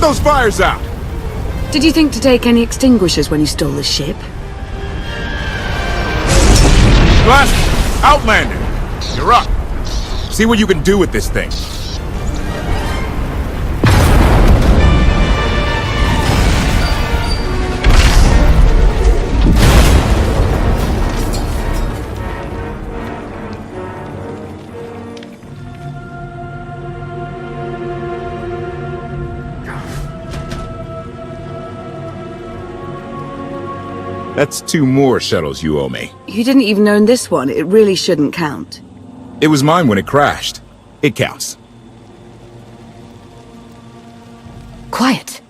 those fires out! Did you think to take any extinguishers when you stole the ship? Blast! Outlander! You're up! See what you can do with this thing. That's 2 more shuttles you owe me. You didn't even own this one. It really shouldn't count. It was mine when it crashed. It counts. Quiet.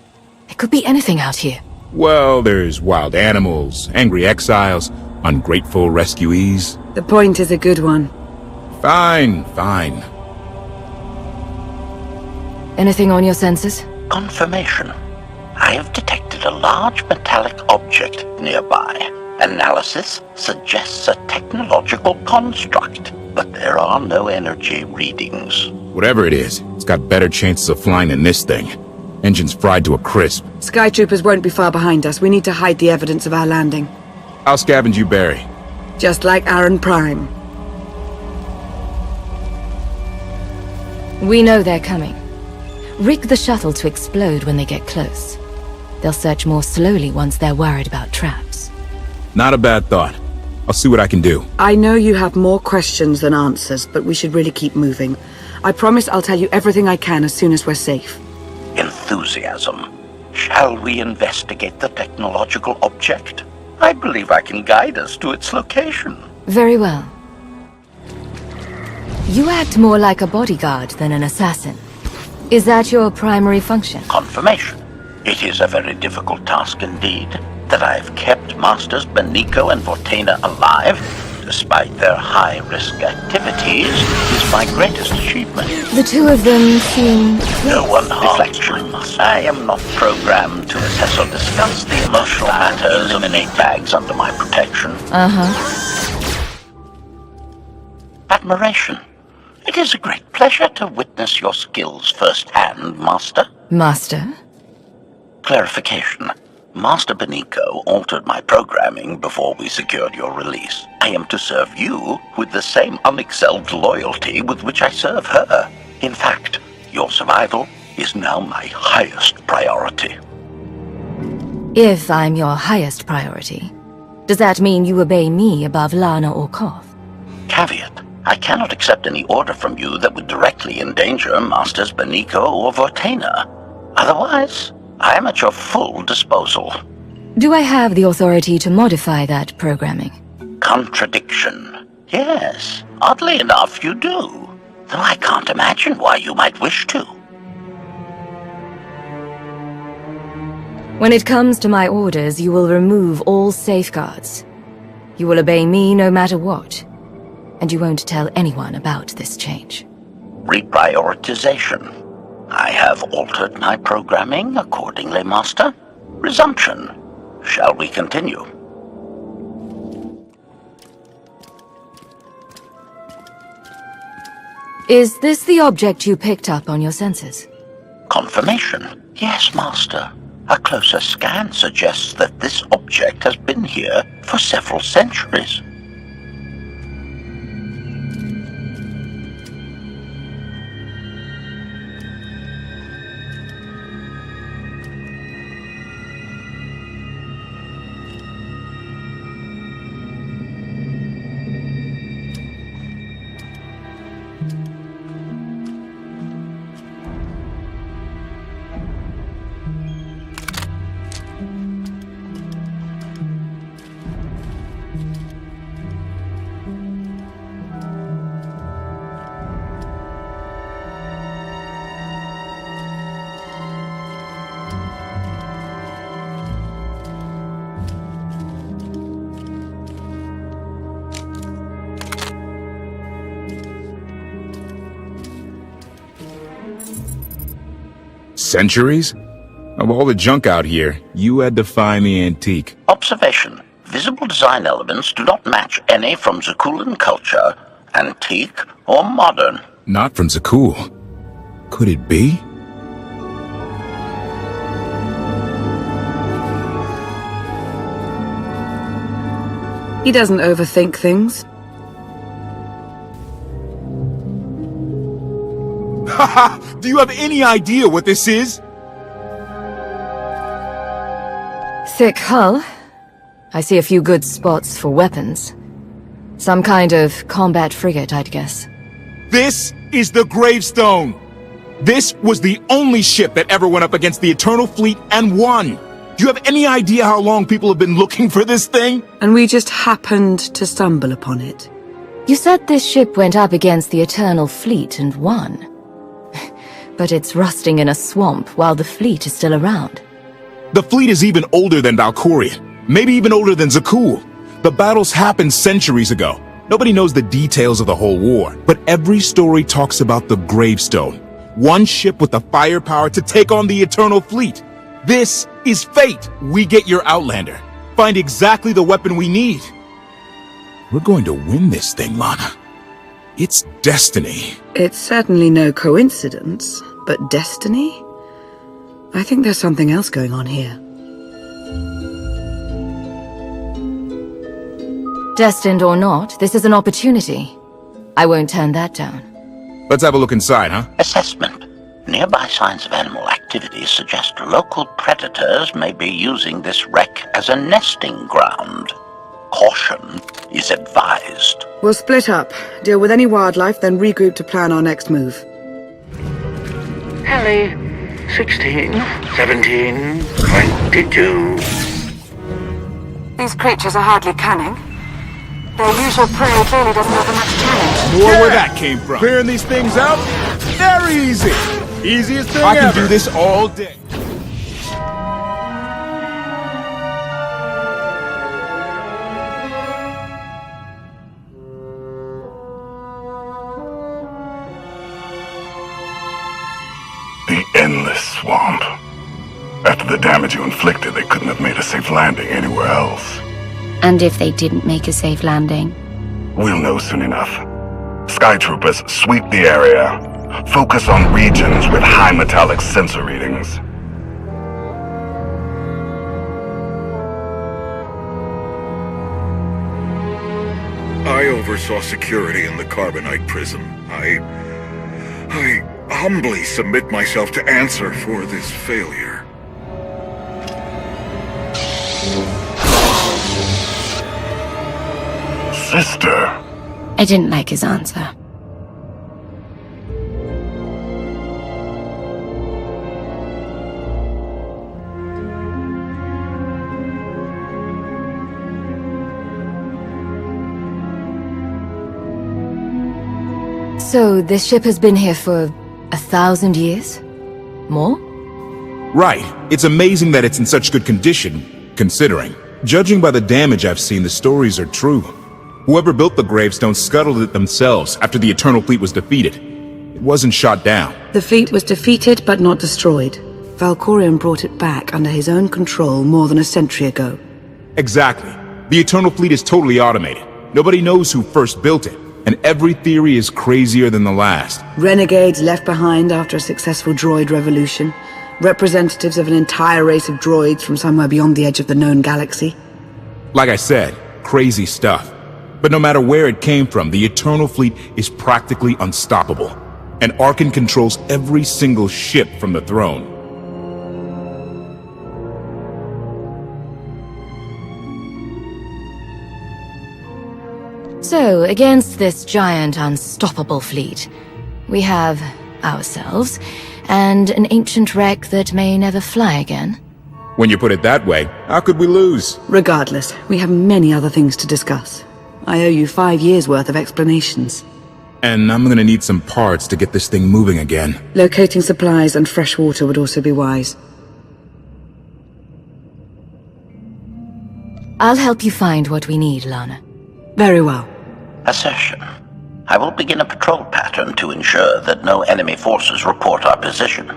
It could be anything out here. Well, there's wild animals, angry exiles, ungrateful rescuees. The point is a good one. Fine, fine. Anything on your sensors? Confirmation. I have detected a large metallic object nearby. Analysis suggests a technological construct, but there are no energy readings. Whatever it is, it's got better chances of flying than this thing. Engine's fried to a crisp. Sky troopers won't be far behind us. We need to hide the evidence of our landing. I'll scavenge you, Barry. Just like Aaron Prime. We know they're coming. Rig the shuttle to explode when they get close. They'll search more slowly once they're worried about traps. Not a bad thought. I'll see what I can do. I know you have more questions than answers, but we should really keep moving. I promise I'll tell you everything I can as soon as we're safe. Enthusiasm. Shall we investigate the technological object? I believe I can guide us to its location. Very well. You act more like a bodyguard than an assassin. Is that your primary function? Confirmation. It is a very difficult task indeed. That I have kept Masters Benico and Vortena alive, despite their high-risk activities, is my greatest achievement. The 2 of them seem... No one reflection. I am not programmed to assess or discuss the emotional matters of innate bags under my protection. Admiration. It is a great pleasure to witness your skills firsthand, Master. Master? Clarification. Master Benico altered my programming before we secured your release. I am to serve you with the same unexcelled loyalty with which I serve her. In fact, your survival is now my highest priority. If I'm your highest priority, does that mean you obey me above Lana or KotFE? Caveat. I cannot accept any order from you that would directly endanger Masters Benico or Vortena. Otherwise, I am at your full disposal. Do I have the authority to modify that programming? Contradiction. Yes, oddly enough you do. Though I can't imagine why you might wish to. When it comes to my orders, you will remove all safeguards. You will obey me no matter what. And you won't tell anyone about this change. Reprioritization. I have altered my programming accordingly, Master. Resumption. Shall we continue? Is this the object you picked up on your sensors? Confirmation. Yes, Master. A closer scan suggests that this object has been here for several centuries. Centuries? Of all the junk out here, you had to find the antique. Observation. Visible design elements do not match any from Zakulan culture, antique or modern. Not from Zakul. Could it be? He doesn't overthink things. Haha! Do you have any idea what this is? Thick hull. I see a few good spots for weapons. Some kind of combat frigate, I'd guess. This is the Gravestone! This was the only ship that ever went up against the Eternal Fleet and won! Do you have any idea how long people have been looking for this thing? And we just happened to stumble upon it. You said this ship went up against the Eternal Fleet and won. But it's rusting in a swamp while the fleet is still around. The fleet is even older than Valkyrian, maybe even older than Zakul. The battles happened centuries ago. Nobody knows the details of the whole war, but every story talks about the Gravestone. One ship with the firepower to take on the Eternal Fleet. This is fate. We get your Outlander. Find exactly the weapon we need. We're going to win this thing, Lana. It's destiny. It's certainly no coincidence, but destiny? I think there's something else going on here. Destined or not, this is an opportunity. I won't turn that down. Let's have a look inside, huh? Assessment. Nearby signs of animal activity suggest local predators may be using this wreck as a nesting ground. Caution is advised. We'll split up, deal with any wildlife, then regroup to plan our next move. Ellie, 16, 17, 22. These creatures are hardly cunning. Their usual prey clearly doesn't offer much challenge. More where that came from. Clearing these things out? Very easy. Easiest thing ever. I can do this all day. The endless swamp. After the damage you inflicted, they couldn't have made a safe landing anywhere else. And if they didn't make a safe landing? We'll know soon enough. Sky Troopers, sweep the area. Focus on regions with high metallic sensor readings. I oversaw security in the Carbonite prison. I humbly submit myself to answer for this failure. Sister. I didn't like his answer. So, this ship has been here for 1,000 years? More? Right. It's amazing that it's in such good condition, considering. Judging by the damage I've seen, the stories are true. Whoever built the Gravestone scuttled it themselves after the Eternal Fleet was defeated. It wasn't shot down. The fleet was defeated but not destroyed. Valkyrian brought it back under his own control more than a century ago. Exactly. The Eternal Fleet is totally automated. Nobody knows who first built it, and every theory is crazier than the last. Renegades left behind after a successful droid revolution. Representatives of an entire race of droids from somewhere beyond the edge of the known galaxy. Like I said, crazy stuff. But no matter where it came from, the Eternal Fleet is practically unstoppable. And Arkan controls every single ship from the throne. So, against this giant, unstoppable fleet, we have ourselves, and an ancient wreck that may never fly again. When you put it that way, how could we lose? Regardless, we have many other things to discuss. I owe you 5 years' worth of explanations. And I'm gonna need some parts to get this thing moving again. Locating supplies and fresh water would also be wise. I'll help you find what we need, Lana. Very well. Assertion. I will begin a patrol pattern to ensure that no enemy forces report our position.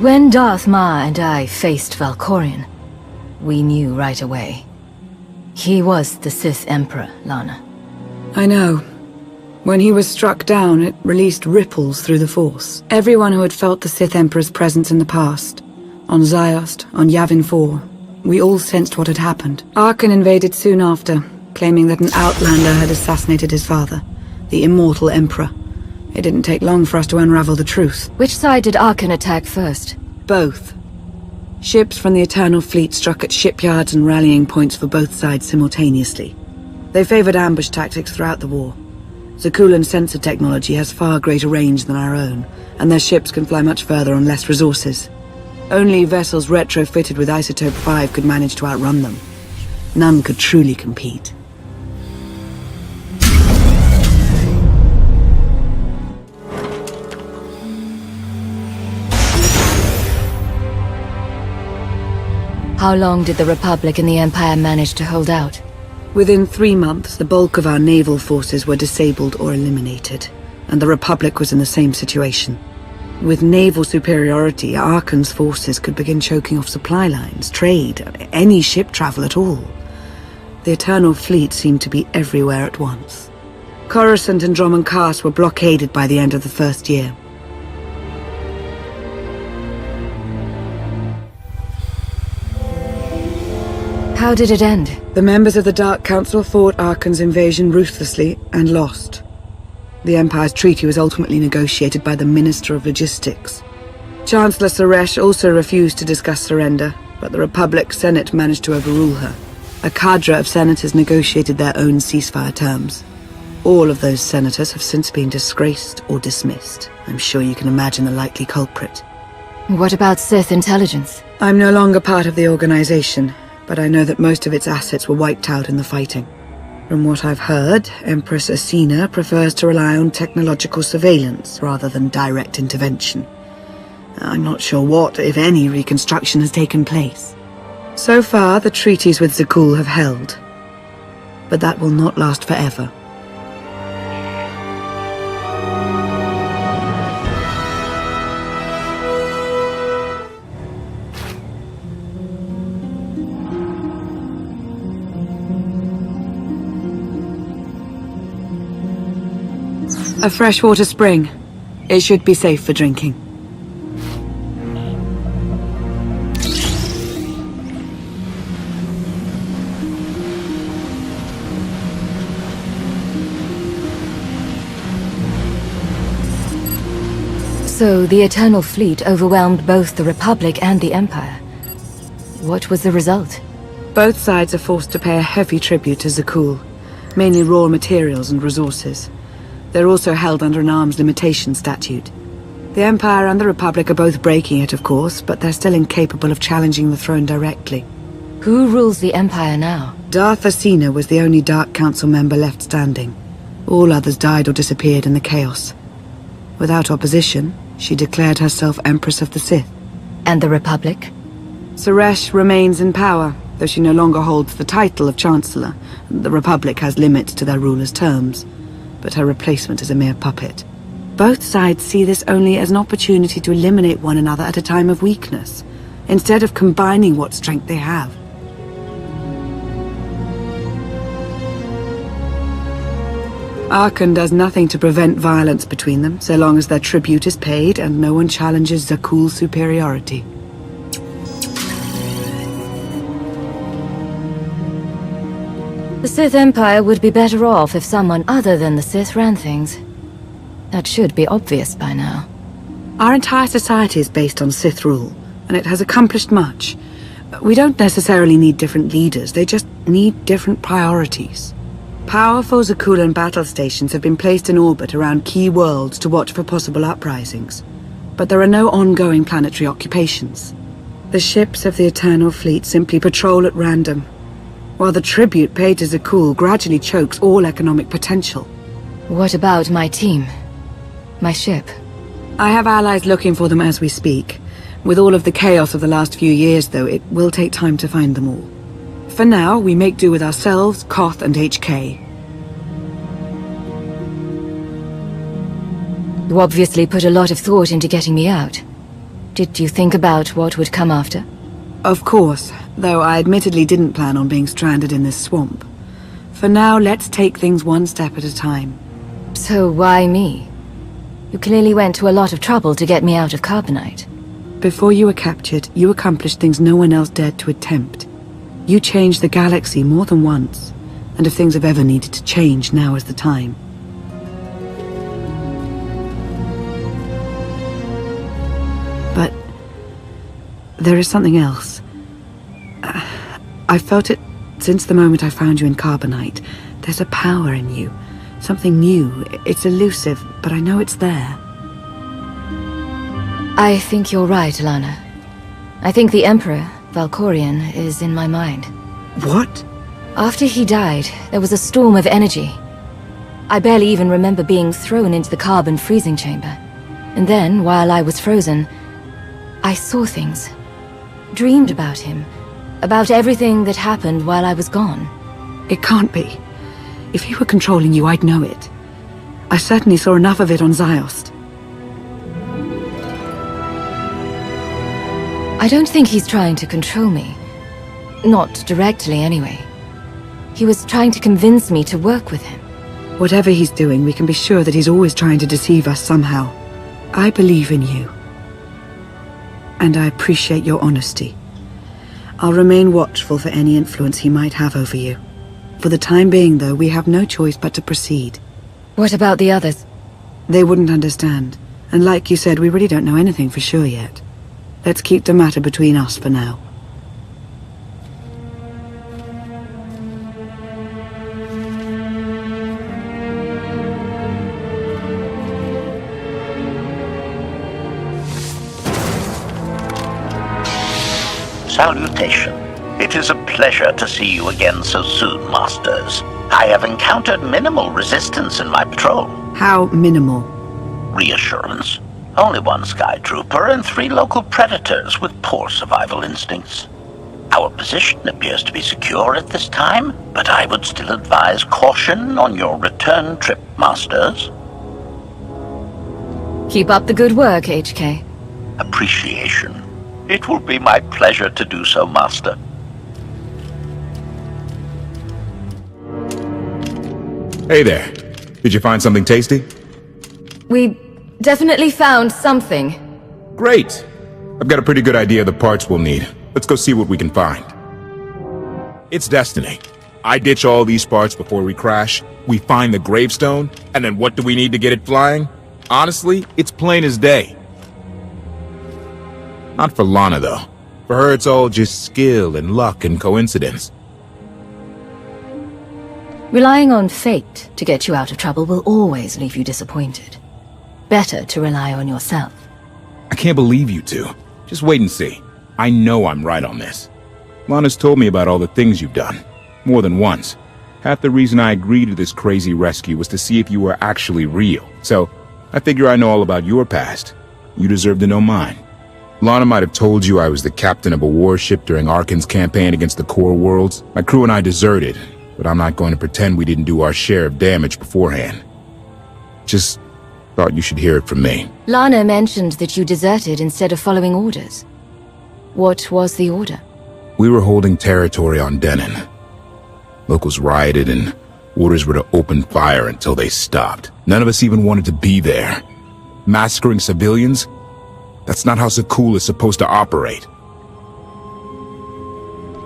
When Darth Ma and I faced Valkorion, we knew right away. He was the Sith Emperor, Lana. I know. When he was struck down, it released ripples through the Force. Everyone who had felt the Sith Emperor's presence in the past, on Ziost, on Yavin 4, we all sensed what had happened. Arkan invaded soon after, claiming that an outlander had assassinated his father, the immortal Emperor. It didn't take long for us to unravel the truth. Which side did Arkan attack first? Both. Ships from the Eternal Fleet struck at shipyards and rallying points for both sides simultaneously. They favored ambush tactics throughout the war. Zakuulan sensor technology has far greater range than our own, and their ships can fly much further on less resources. Only vessels retrofitted with Isotope 5 could manage to outrun them. None could truly compete. How long did the Republic and the Empire manage to hold out? Within 3 months, the bulk of our naval forces were disabled or eliminated, and the Republic was in the same situation. With naval superiority, Arkan's forces could begin choking off supply lines, trade, any ship travel at all. The Eternal Fleet seemed to be everywhere at once. Coruscant and Drummond Cast were blockaded by the end of the first year. How did it end? The members of the Dark Council fought Arkan's invasion ruthlessly and lost. The Empire's treaty was ultimately negotiated by the Minister of Logistics. Chancellor Suresh also refused to discuss surrender, but the Republic Senate managed to overrule her. A cadre of senators negotiated their own ceasefire terms. All of those senators have since been disgraced or dismissed. I'm sure you can imagine the likely culprit. What about Sith intelligence? I'm no longer part of the organization, but I know that most of its assets were wiped out in the fighting. From what I've heard, Empress Asina prefers to rely on technological surveillance rather than direct intervention. I'm not sure what, if any, reconstruction has taken place. So far, the treaties with Zakuul have held, but that will not last forever. A freshwater spring. It should be safe for drinking. So the Eternal Fleet overwhelmed both the Republic and the Empire. What was the result? Both sides are forced to pay a heavy tribute to Zakuul, mainly raw materials and resources. They're also held under an arms limitation statute. The Empire and the Republic are both breaking it, of course, but they're still incapable of challenging the throne directly. Who rules the Empire now? Darth Asina was the only Dark Council member left standing. All others died or disappeared in the chaos. Without opposition, she declared herself Empress of the Sith. And the Republic? Suresh remains in power, though she no longer holds the title of Chancellor. The Republic has limits to their ruler's terms, but her replacement is a mere puppet. Both sides see this only as an opportunity to eliminate one another at a time of weakness, instead of combining what strength they have. Arkan does nothing to prevent violence between them, so long as their tribute is paid and no one challenges Zakuul's superiority. The Sith Empire would be better off if someone other than the Sith ran things. That should be obvious by now. Our entire society is based on Sith rule, and it has accomplished much. We don't necessarily need different leaders, they just need different priorities. Powerful Zakuulan battle stations have been placed in orbit around key worlds to watch for possible uprisings, but there are no ongoing planetary occupations. The ships of the Eternal Fleet simply patrol at random, while the tribute paid to Zakuul gradually chokes all economic potential. What about my team? My ship? I have allies looking for them as we speak. With all of the chaos of the last few years, though, it will take time to find them all. For now, we make do with ourselves, Koth, and HK. You obviously put a lot of thought into getting me out. Did you think about what would come after? Of course. Though I admittedly didn't plan on being stranded in this swamp. For now, let's take things one step at a time. So why me? You clearly went to a lot of trouble to get me out of Carbonite. Before you were captured, you accomplished things no one else dared to attempt. You changed the galaxy more than once, and if things have ever needed to change, now is the time. But there is something else. I've felt it since the moment I found you in Carbonite. There's a power in you. Something new. It's elusive, but I know it's there. I think you're right, Lana. I think the Emperor, Valkorion, is in my mind. What? After he died, there was a storm of energy. I barely even remember being thrown into the carbon freezing chamber. And then, while I was frozen, I saw things. Dreamed about him. About everything that happened while I was gone. It can't be. If he were controlling you, I'd know it. I certainly saw enough of it on Ziost. I don't think he's trying to control me. Not directly, anyway. He was trying to convince me to work with him. Whatever he's doing, we can be sure that he's always trying to deceive us somehow. I believe in you. And I appreciate your honesty. I'll remain watchful for any influence he might have over you. For the time being, though, we have no choice but to proceed. What about the others? They wouldn't understand. And like you said, we really don't know anything for sure yet. Let's keep the matter between us for now. Salutation. It is a pleasure to see you again so soon, Masters. I have encountered minimal resistance in my patrol. How minimal? Reassurance. Only one Sky Trooper and 3 local predators with poor survival instincts. Our position appears to be secure at this time, but I would still advise caution on your return trip, Masters. Keep up the good work, HK. Appreciation. It will be my pleasure to do so, Master. Hey there. Did you find something tasty? We definitely found something. Great. I've got a pretty good idea of the parts we'll need. Let's go see what we can find. It's destiny. I ditch all these parts before we crash, we find the Gravestone, and then what do we need to get it flying? Honestly, it's plain as day. Not for Lana, though. For her, it's all just skill and luck and coincidence. Relying on fate to get you out of trouble will always leave you disappointed. Better to rely on yourself. I can't believe you two. Just wait and see. I know I'm right on this. Lana's told me about all the things you've done. More than once. Half the reason I agreed to this crazy rescue was to see if you were actually real. So, I figure I know all about your past. You deserve to know mine. Lana might have told you I was the captain of a warship during Arkan's campaign against the Core Worlds. My crew and I deserted, but I'm not going to pretend we didn't do our share of damage beforehand. Just thought you should hear it from me. Lana mentioned that you deserted instead of following orders. What was the order? We were holding territory on Denon. Locals rioted and orders were to open fire until they stopped. None of us even wanted to be there. Massacring civilians? That's not how Zakul is supposed to operate.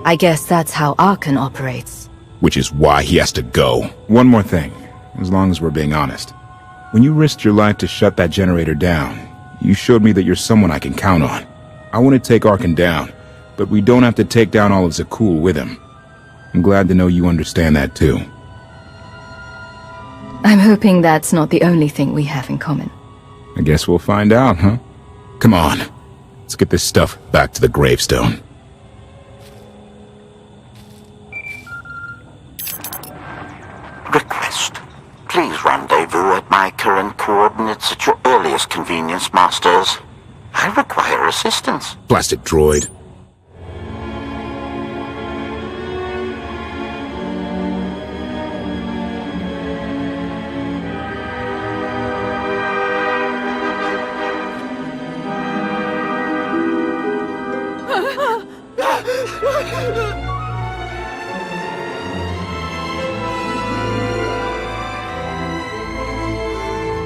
I guess that's how Arkan operates. Which is why he has to go. One more thing, as long as we're being honest. When you risked your life to shut that generator down, you showed me that you're someone I can count on. I want to take Arkan down, but we don't have to take down all of Zakul with him. I'm glad to know you understand that too. I'm hoping that's not the only thing we have in common. I guess we'll find out, huh? Come on, let's get this stuff back to the Gravestone. Request. Please rendezvous at my current coordinates at your earliest convenience, Masters. I require assistance. Blasted droid.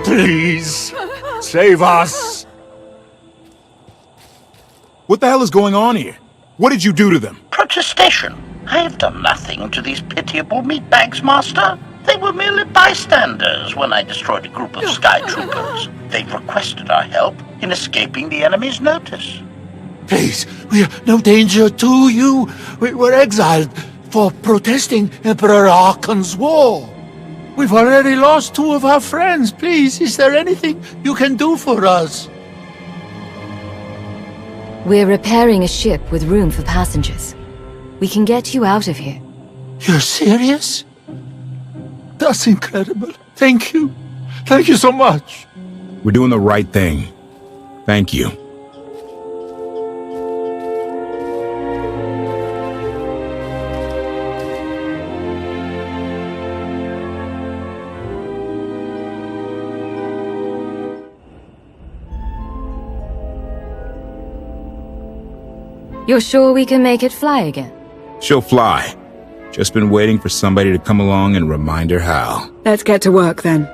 Please, save us! What the hell is going on here? What did you do to them? Protestation. I have done nothing to these pitiable meatbags, Master. They were merely bystanders when I destroyed a group of sky troopers. They requested our help in escaping the enemy's notice. Please, we are no danger to you. We were exiled for protesting Emperor Archon's war. We've already lost 2 of our friends. Please, is there anything you can do for us? We're repairing a ship with room for passengers. We can get you out of here. You're serious? That's incredible. Thank you. Thank you so much. We're doing the right thing. Thank you. You're sure we can make it fly again? She'll fly. Just been waiting for somebody to come along and remind her how. Let's get to work then.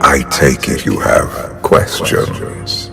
I take it you have questions.